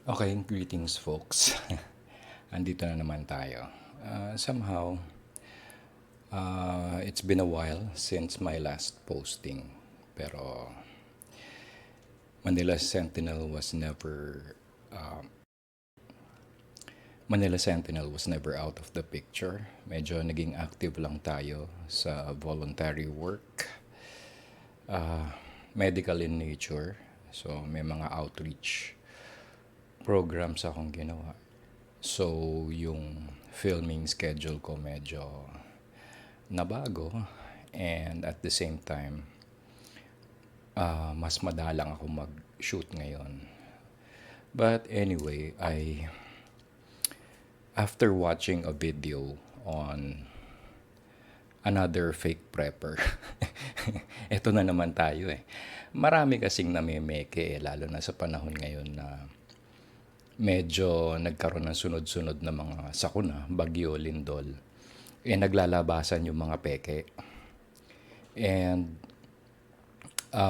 Okay, greetings folks. Andito na naman tayo. Somehow, it's been a while since my last posting. Pero Manila Sentinel was never Manila Sentinel was never out of the picture. Medyo naging active lang tayo sa voluntary work, medical in nature. So may mga outreach programs akong ginawa. So, yung filming schedule ko medyo nabago, and at the same time, mas madalang ako mag-shoot ngayon. But anyway, after watching a video on another fake prepper, eto na naman tayo eh. Marami kasing namemeke lalo na sa panahon ngayon na medyo nagkaroon ng sunod-sunod na mga sakuna, bagyo, lindol, naglalabasan yung mga peke. And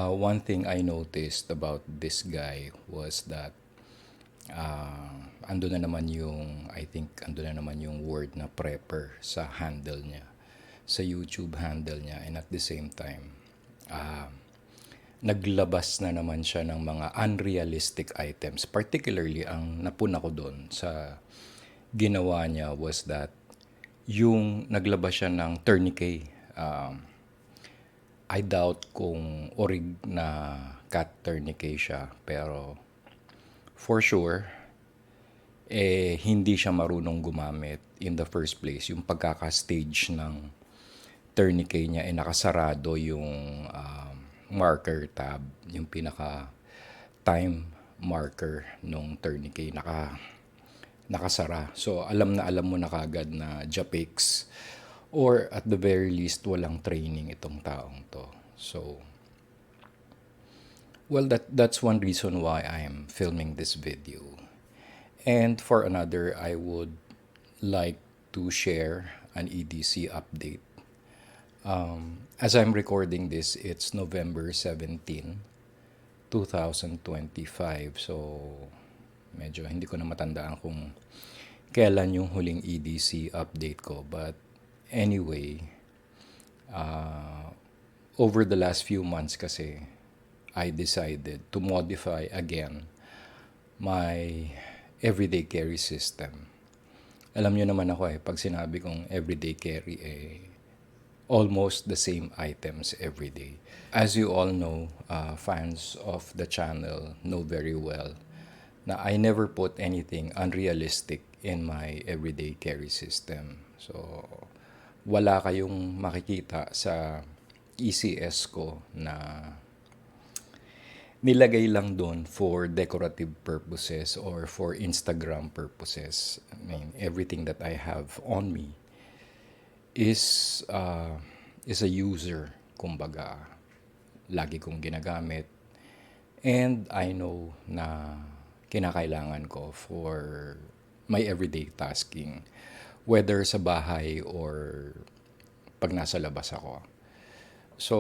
one thing I noticed about this guy was that ando na naman yung, I think, ando na naman yung word na prepper sa handle niya, sa YouTube handle niya. And at the same time, naglabas na naman siya ng mga unrealistic items. Particularly, ang napuna ko doon sa ginawa niya was that yung naglabas siya ng tourniquet. I doubt kung orig na cat tourniquet siya, pero for sure, hindi siya marunong gumamit in the first place. Yung pagkaka-stage ng tourniquet niya, nakasarado yung marker tab, yung pinaka time marker nung tourniquet, nakasara. So alam mo na kagad na Japix, or at the very least walang training itong taong to. So well, that's one reason why I'm filming this video. And for another, I would like to share an EDC update. As I'm recording this, it's November 17, 2025. So, medyo hindi ko na matandaan kung kailan yung huling EDC update ko. But anyway, over the last few months kasi, I decided to modify again my everyday carry system. Alam nyo naman ako pag sinabi kong everyday carry, almost the same items every day. As you all know, fans of the channel know very well na I never put anything unrealistic in my everyday carry system. So, wala kayong makikita sa ECS ko na nilagay lang doon for decorative purposes or for Instagram purposes. I mean, everything that I have on me is a user, kumbaga lagi kong ginagamit, and I know na kinakailangan ko for my everyday tasking, whether sa bahay or pag nasa labas ako. So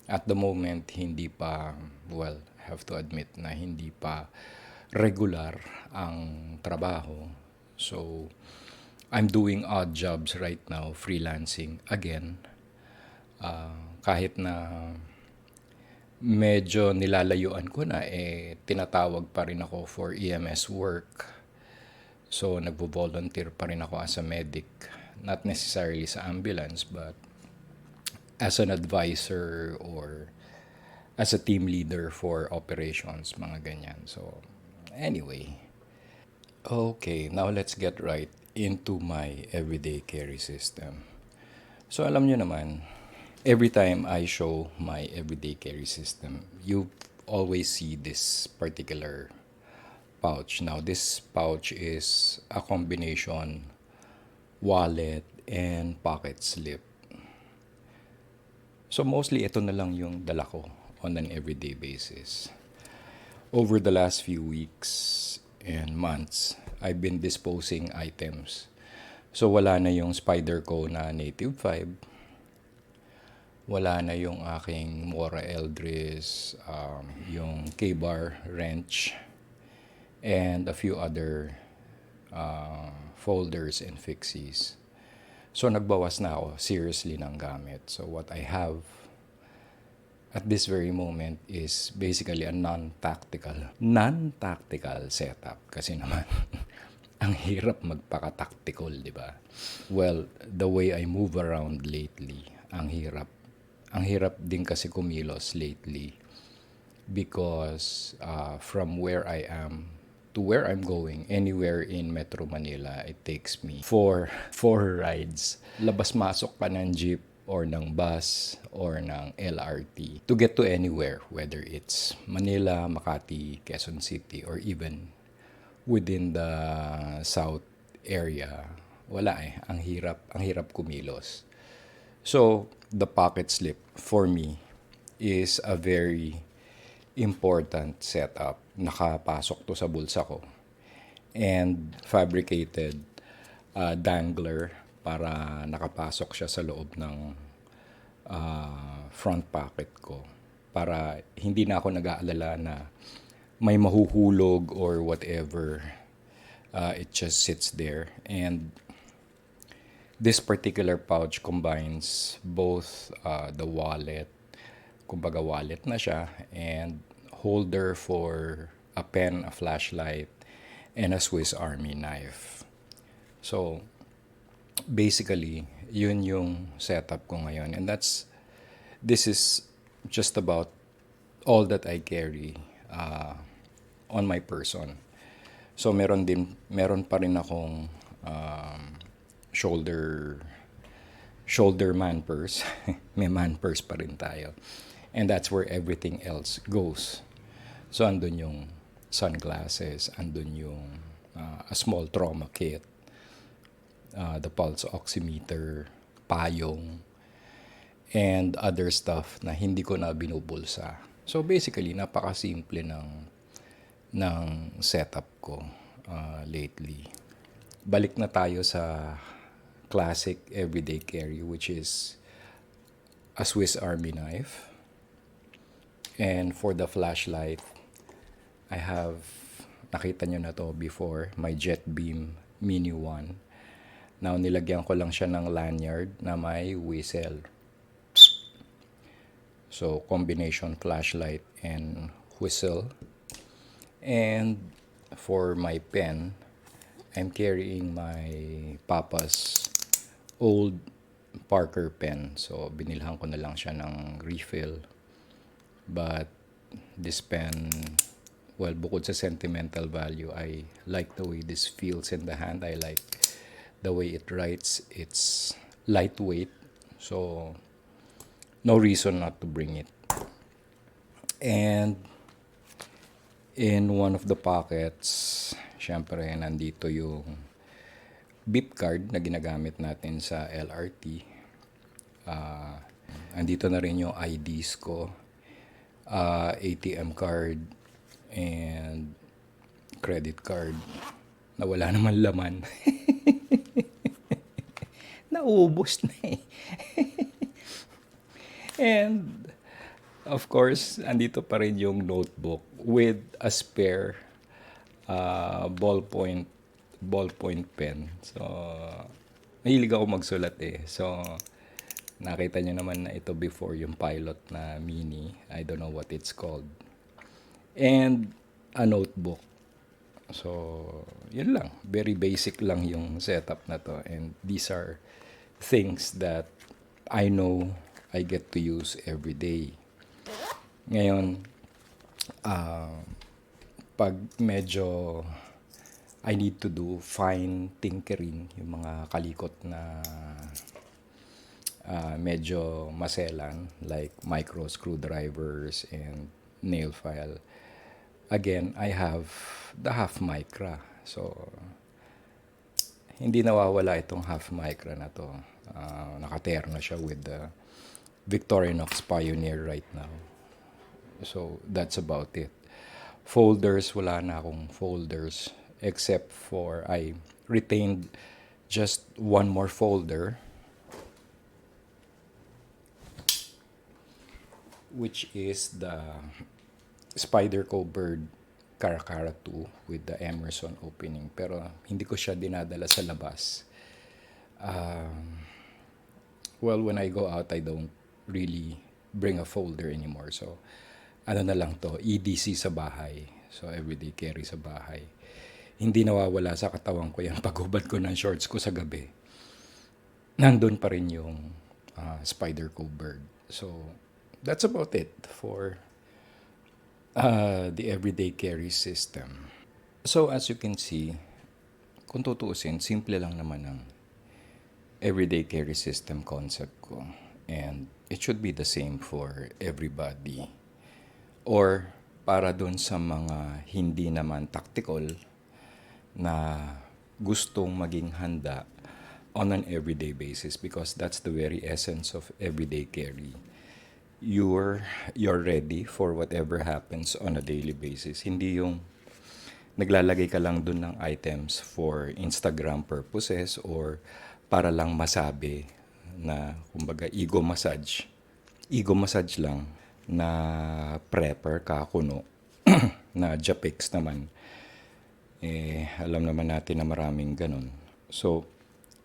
at the moment, hindi pa, well, I have to admit na hindi pa regular ang trabaho. So I'm doing odd jobs right now, freelancing again. Kahit na medyo nilalayuan ko na, tinatawag pa rin ako for EMS work. So nagvo-volunteer pa rin ako as a medic. Not necessarily sa ambulance, but as an advisor or as a team leader for operations, mga ganyan. So anyway, okay, now let's get right into my everyday carry system. So alam nyo naman, every time I show my everyday carry system, you always see this particular pouch. Now this pouch is a combination wallet and pocket slip. So mostly ito na lang yung dala ko on an everyday basis. Over the last few weeks and months, I've been disposing items. So wala na yung spider ko na native 5. Wala na yung aking Mora Eldris, yung K-bar wrench, and a few other folders and fixies. So nagbawas na ako seriously ng gamit. So what I have at this very moment is basically a non-tactical setup. Kasi naman, ang hirap magpaka-tactical, di ba? Well, the way I move around lately, ang hirap. Ang hirap din kasi kumilos lately because from where I am to where I'm going, anywhere in Metro Manila, it takes me four rides. Labas-masok pa ng jeep or ng bus or ng LRT to get to anywhere, whether it's Manila, Makati, Quezon City, or even within the south area. Wala eh, ang hirap kumilos. So, the pocket slip for me is a very important setup. Nakapasok to sa bulsa ko. And fabricated dangler para nakapasok siya sa loob ng front pocket ko. Para hindi na ako nag-aalala na may mahuhulog or whatever. It just sits there. And this particular pouch combines both the wallet, kumbaga wallet na siya, and holder for a pen, a flashlight, and a Swiss Army knife. So, basically, yun yung setup ko ngayon. And this is just about all that I carry on my person. So, meron pa rin akong shoulder man purse. May man purse pa rin tayo. And that's where everything else goes. So, andun yung sunglasses, andun yung a small trauma kit, the pulse oximeter, payong, and other stuff na hindi ko na binubulsa. So, basically, napakasimple ng setup ko lately. Balik na tayo sa classic everyday carry, which is a Swiss Army knife. And for the flashlight, I have, nakita nyo na to before, my Jet Beam Mini 1. Now, nilagyan ko lang siya ng lanyard na may whistle. So, combination flashlight and whistle. And for my pen, I'm carrying my Papa's old Parker pen. So, binilhan ko na lang siya ng refill. But this pen, well, bukod sa sentimental value, I like the way this feels in the hand. I like the way it writes. It's lightweight. So, no reason not to bring it. And in one of the pockets, syempre, nandito yung beep card na ginagamit natin sa LRT. Andito na rin yung IDs ko, ATM card, and credit card na wala naman laman. Naubos na eh. And of course, andito pa rin yung notebook with a spare ballpoint pen. So, mahilig ako magsulat eh. So, nakita nyo naman na ito before yung pilot na mini. I don't know what it's called. And a notebook. So, yun lang. Very basic lang yung setup na to. And these are things that I know I get to use every day. Ngayon, pag medyo I need to do fine tinkering, yung mga kalikot na medyo maselan, like micro screwdrivers and nail file. Again, I have the half micra. So, hindi nawawala itong half micra na to. Nakaterno siya with the Victorinox Pioneer right now. So, that's about it. Folders, wala na akong folders. Except for, I retained just one more folder. Which is the Spyderco Bird Caracara 2 with the Emerson opening. Pero hindi ko siya dinadala sa labas. Well, when I go out, I don't really bring a folder anymore. So, ano na lang to, EDC sa bahay. So, everyday carry sa bahay. Hindi nawawala sa katawan ko yan paghubad ko ng shorts ko sa gabi. Nandun pa rin yung spider co bird. So, that's about it for the everyday carry system. So, as you can see, kung tutuusin, simple lang naman ang everyday carry system concept ko. And it should be the same for everybody. Or para dun sa mga hindi naman tactical na gustong maging handa on an everyday basis, because that's the very essence of everyday carry. You're ready for whatever happens on a daily basis. Hindi yung naglalagay ka lang dun ng items for Instagram purposes or para lang masabi na, kumbaga, ego massage lang na prepper kakuno na japix naman. Alam naman natin na maraming ganun. So,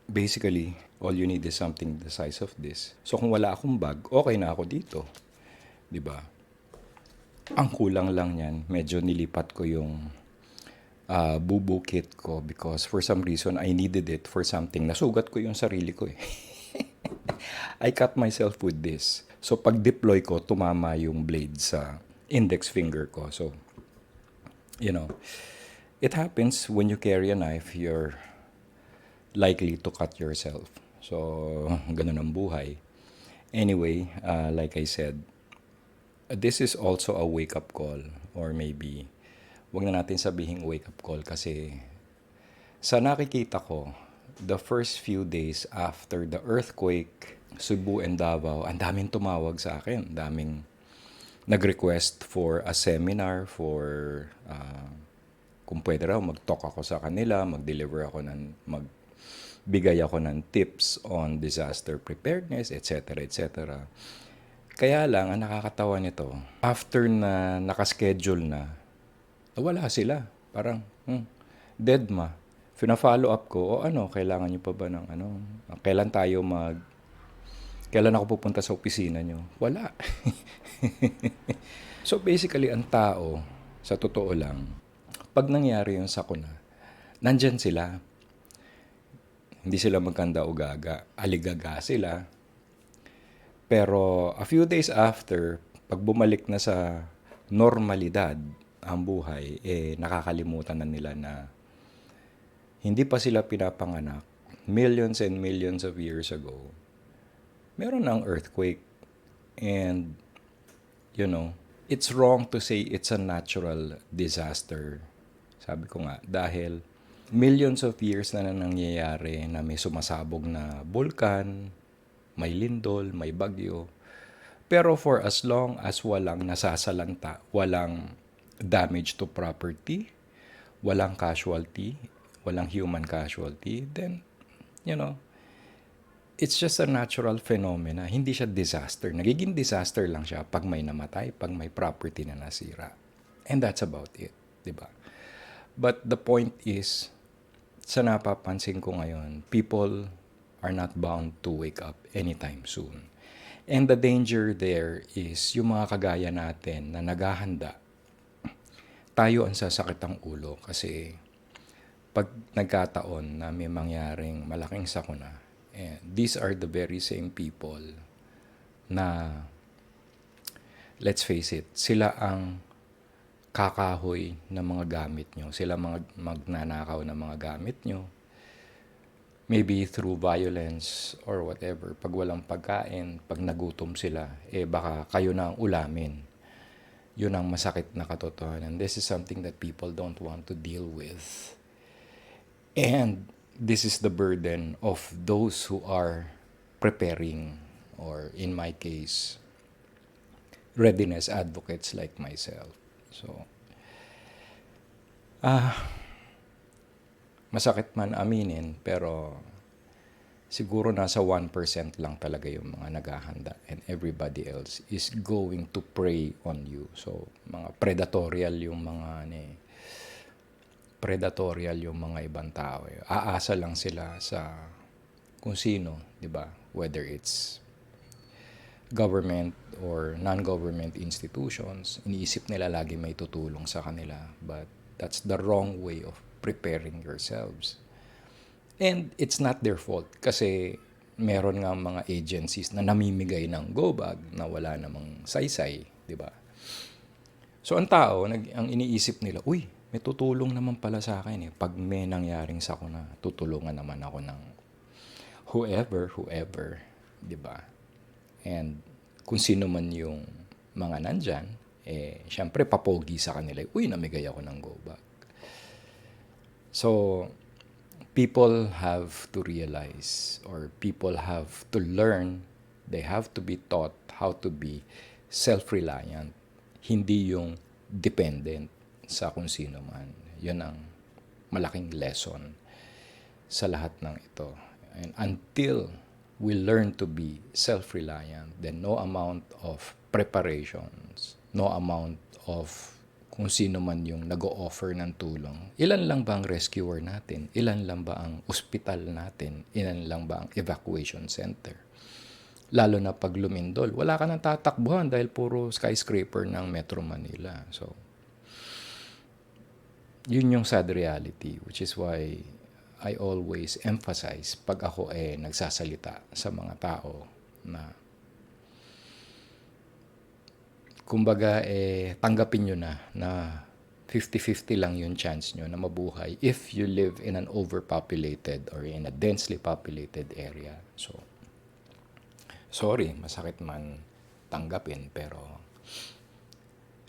basically, all you need is something the size of this. So, kung wala akong bag, okay na ako dito. 'Di ba? Ang kulang lang yan, medyo nilipat ko yung bubu kit ko because for some reason I needed it for something. Nasugat ko yung sarili ko eh. I cut myself with this. So pag deploy ko, tumama yung blade sa index finger ko. So, it happens when you carry a knife, you're likely to cut yourself. So, ganun ang buhay. Anyway, like I said, this is also a wake-up call, or maybe wag na natin sabihing wake-up call kasi sa nakikita ko, the first few days after the earthquake, Cebu and Davao, ang daming tumawag sa akin. Daming nag-request for a seminar for kung pwede raw mag-talk ako sa kanila, mag-deliver ako magbigay ako ng tips on disaster preparedness, etc. etc. Kaya lang, ang nakakatawa nito, after na nakaschedule na, wala sila. Parang, dead ma. Fina-follow up ko, kailangan nyo pa ba ng kailan ako pupunta sa opisina nyo? Wala. So basically, ang tao, sa totoo lang, pag nangyari yung sakuna, nandyan sila. Hindi sila magkanda o gaga. Aligaga sila. Pero a few days after, pag bumalik na sa normalidad ang buhay, nakakalimutan na nila na hindi pa sila pinapanganak. Millions and millions of years ago, meron ng earthquake. And, it's wrong to say it's a natural disaster. Sabi ko nga, dahil millions of years na nangyayari na may sumasabog na bulkan, may lindol, may bagyo. Pero for as long as walang nasasalanta, walang damage to property, walang casualty, walang human casualty, then, it's just a natural phenomena. Hindi siya disaster. Nagiging disaster lang siya pag may namatay, pag may property na nasira. And that's about it, di ba? But the point is, sa napapansin ko ngayon, people are not bound to wake up anytime soon. And the danger there is yung mga kagaya natin na naghahanda, tayo ang sasakit ang ulo kasi pag nagkataon na may mangyaring malaking sakuna, these are the very same people na, let's face it, sila ang kakahoy ng mga gamit nyo. Sila magnanakaw ng mga gamit nyo. Maybe through violence or whatever. Pag walang pagkain, pag nagutom sila, baka kayo na ang ulamin. Yun ang masakit na katotohanan. This is something that people don't want to deal with. And this is the burden of those who are preparing, or in my case, readiness advocates like myself. So, masakit man aminin, pero siguro nasa 1% lang talaga yung mga naghahanda and everybody else is going to prey on you. So, mga predatorial yung mga ibang tao. Aasa lang sila sa kung sino, 'di ba? Whether it's government or non-government institutions, iniisip nila lagi may tutulong sa kanila. But that's the wrong way of preparing yourselves. And it's not their fault kasi meron nga mga agencies na namimigay ng go bag na wala namang saysay, di ba? So ang tao, ang iniisip nila, uy, may tutulong naman pala sa akin eh. Pag may nangyaring sakuna, tutulungan naman ako ng whoever, di ba? And kung sino man yung mga nandyan, syempre papogi sa kanila, uy, namigay ako ng go bag. So, people have to realize or people have to learn, they have to be taught how to be self-reliant, hindi yung dependent sa kung sino man. Yun ang malaking lesson sa lahat ng ito. And until we learn to be self-reliant, then no amount of preparations, no amount of kung sino man yung nag-o-offer ng tulong. Ilan lang ba ang rescuer natin? Ilan lang ba ang ospital natin? Ilan lang ba ang evacuation center? Lalo na pag lumindol, wala ka nang tatakbuhan dahil puro skyscraper ng Metro Manila. So, yun yung sad reality, which is why I always emphasize pag ako nagsasalita sa mga tao na kumbaga tanggapin nyo na 50-50 lang yung chance nyo na mabuhay if you live in an overpopulated or in a densely populated area. So, sorry, masakit man tanggapin, pero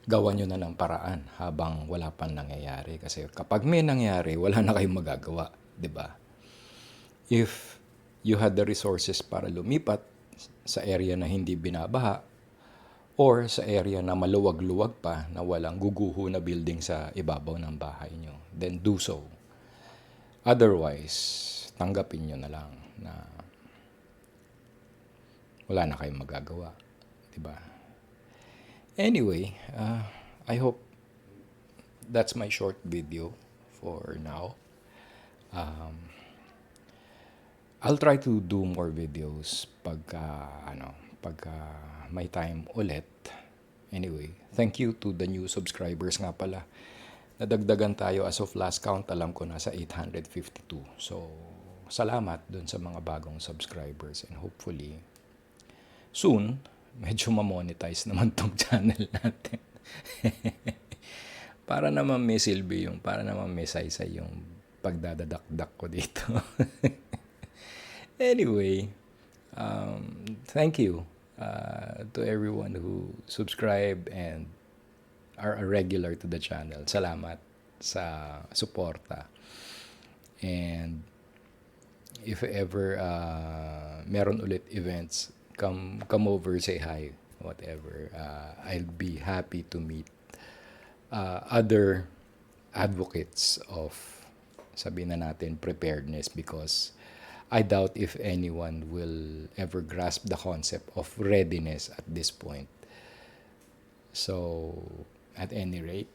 gawan nyo na ng paraan habang wala pang nangyayari. Kasi kapag may nangyari, wala na kayong magagawa, di ba? If you had the resources para lumipat sa area na hindi binabaha, or sa area na maluwag-luwag pa na walang guguho na building sa ibabaw ng bahay nyo, then do so. Otherwise, tanggapin nyo na lang na wala na kayong magagawa. Diba? Anyway, I hope that's my short video for now. I'll try to do more videos pagka may time ulit. Anyway, thank you to the new subscribers nga pala. Nadagdagan tayo as of last count, alam ko nasa 852. So, salamat dun sa mga bagong subscribers and hopefully soon, medyo ma-monetize naman tong channel natin. Para naman may silbi para naman may saysay yung pagdadadakdak ko dito. Anyway, thank you to everyone who subscribe and are a regular to the channel. Salamat sa suporta. And if ever meron ulit events, come over, say hi, whatever. I'll be happy to meet other advocates of, sabihin na natin, preparedness, because I doubt if anyone will ever grasp the concept of readiness at this point. So, at any rate,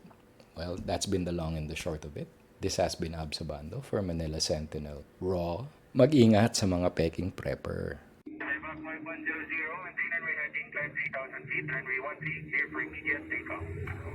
well, that's been the long and the short of it. This has been Absabando for Manila Sentinel Raw. Mag-ingat sa mga peking prepper. 510, maintain runway heading, climb 3,000 feet, runway 13, clear for immediate takeoff.